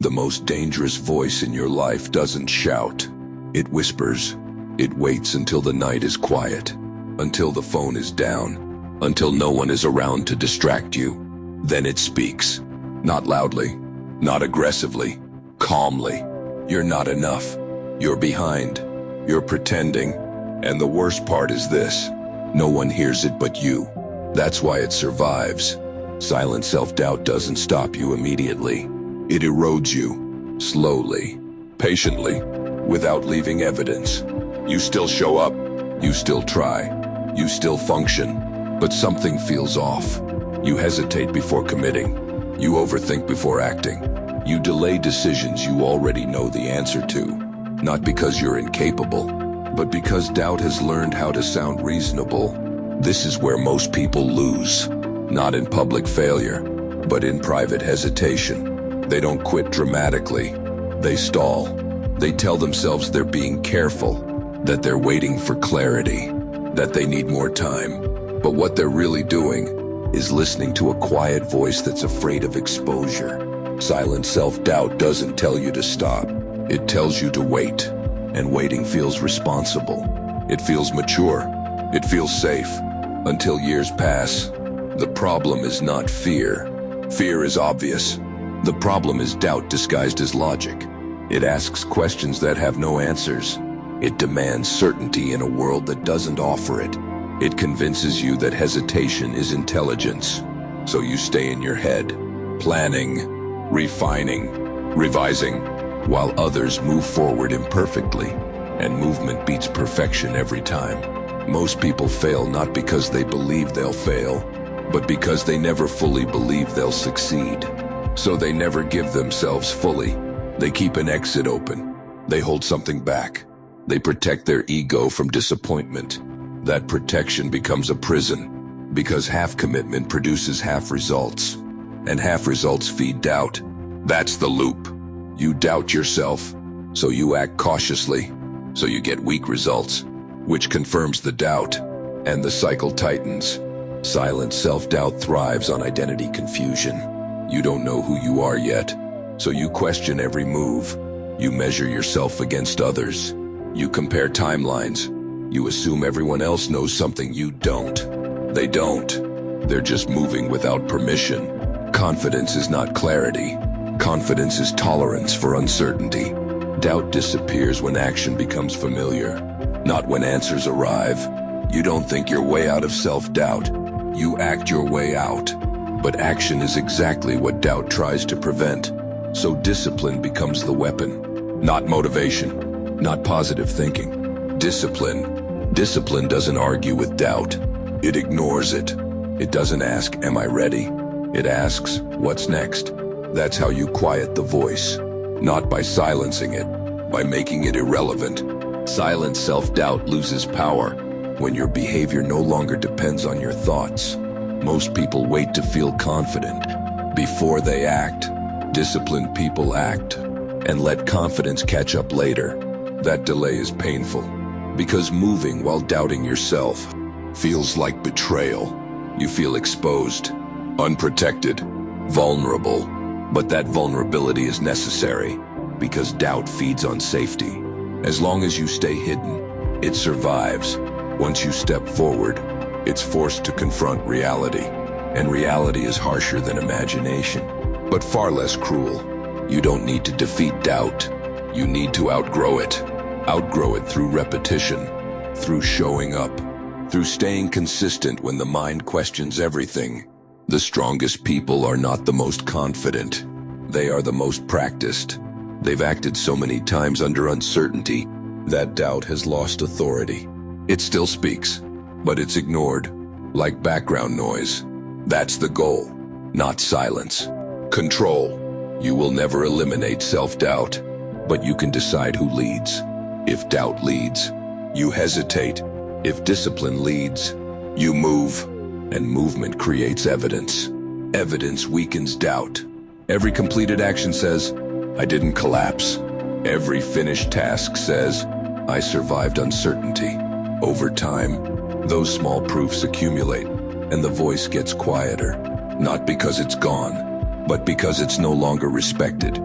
The most dangerous voice in your life doesn't shout. It whispers. It waits until the night is quiet, until the phone is down, until no one is around to distract you. Then it speaks. Not loudly, not aggressively, calmly. You're not enough. You're behind. You're pretending. And the worst part is this: no one hears it but you. That's why it survives. Silent self-doubt doesn't stop you immediately. It erodes you, slowly, patiently, without leaving evidence. You still show up, you still try, you still function, but something feels off. You hesitate before committing. You overthink before acting. You delay decisions you already know the answer to, not because you're incapable, but because doubt has learned how to sound reasonable. This is where most people lose, not in public failure, but in private hesitation. They don't quit dramatically. They stall. They tell themselves they're being careful, that they're waiting for clarity, that they need more time. But what they're really doing is listening to a quiet voice that's afraid of exposure. Silent self-doubt doesn't tell you to stop. It tells you to wait. And waiting feels responsible. It feels mature. It feels safe. Until years pass. The problem is not fear. Fear is obvious. The problem is doubt disguised as logic. It asks questions that have no answers. It demands certainty in a world that doesn't offer it. It convinces you that hesitation is intelligence. So you stay in your head, planning, refining, revising, while others move forward imperfectly, and movement beats perfection every time. Most people fail not because they believe they'll fail, but because they never fully believe they'll succeed. So they never give themselves fully. They keep an exit open. They hold something back. They protect their ego from disappointment. That protection becomes a prison, because half commitment produces half results, and half results feed doubt. That's the loop. You doubt yourself, so you act cautiously, so you get weak results, which confirms the doubt, and the cycle tightens. Silent self-doubt thrives on identity confusion. You don't know who you are yet, so you question every move. You measure yourself against others. You compare timelines. You assume everyone else knows something you don't. They don't. They're just moving without permission. Confidence is not clarity. Confidence is tolerance for uncertainty. Doubt disappears when action becomes familiar, not when answers arrive. You don't think your way out of self-doubt. You act your way out. But action is exactly what doubt tries to prevent. So discipline becomes the weapon. Not motivation, not positive thinking. Discipline. Discipline doesn't argue with doubt. It ignores it. It doesn't ask, am I ready? It asks, what's next? That's how you quiet the voice. Not by silencing it, by making it irrelevant. Silent self-doubt loses power when your behavior no longer depends on your thoughts. Most people wait to feel confident before they act. Disciplined people act and let confidence catch up later. That delay is painful because moving while doubting yourself feels like betrayal. You feel exposed, unprotected, vulnerable. But that vulnerability is necessary because doubt feeds on safety. As long as you stay hidden, it survives. Once you step forward, it's forced to confront reality. And reality is harsher than imagination, but far less cruel. You don't need to defeat doubt. You need to outgrow it. Outgrow it through repetition, through showing up, through staying consistent when the mind questions everything. The strongest people are not the most confident. They are the most practiced. They've acted so many times under uncertainty that doubt has lost authority. It still speaks, but it's ignored, like background noise. That's the goal, not silence. Control. You will never eliminate self-doubt, but you can decide who leads. If doubt leads, you hesitate. If discipline leads, you move. And movement creates evidence. Evidence weakens doubt. Every completed action says, I didn't collapse. Every finished task says, I survived uncertainty. Over time, those small proofs accumulate, and the voice gets quieter. Not because it's gone, but because it's no longer respected.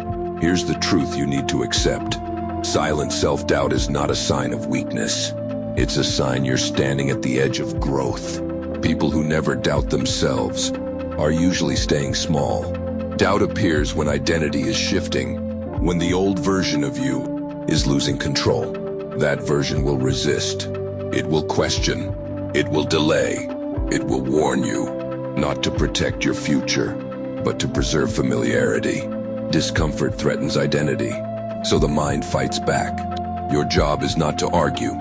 Here's the truth you need to accept. Silent self-doubt is not a sign of weakness. It's a sign you're standing at the edge of growth. People who never doubt themselves are usually staying small. Doubt appears when identity is shifting, when the old version of you is losing control. That version will resist. It will question. It will delay. It will warn you, not to protect your future, but to preserve familiarity. Discomfort threatens identity, so the mind fights back. Your job is not to argue.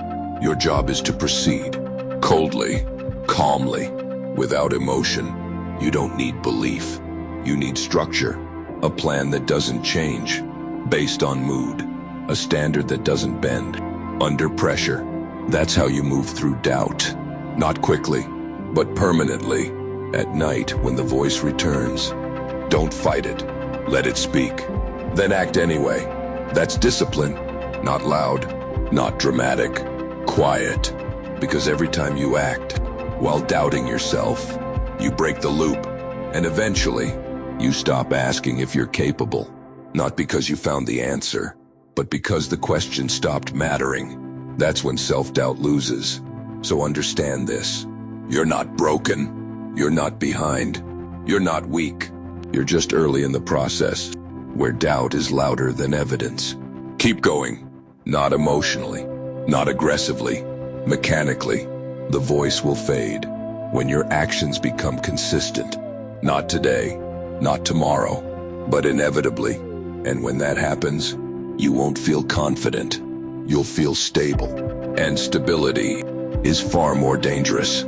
Your job is to proceed, coldly, calmly, without emotion. You don't need belief. You need structure, a plan that doesn't change, based on mood, a standard that doesn't bend, under pressure. That's how you move through doubt. Not quickly, but permanently. At night, when the voice returns, don't fight it. Let it speak. Then act anyway. That's discipline. Not loud, not dramatic. Quiet. Because every time you act, while doubting yourself, you break the loop. And eventually, you stop asking if you're capable. Not because you found the answer, but because the question stopped mattering. That's when self-doubt loses. So understand this. You're not broken. You're not behind. You're not weak. You're just early in the process, where doubt is louder than evidence. Keep going. Not emotionally, not aggressively, mechanically. The voice will fade when your actions become consistent. Not today, not tomorrow, but inevitably. And when that happens, you won't feel confident. You'll feel stable. And stability is far more dangerous.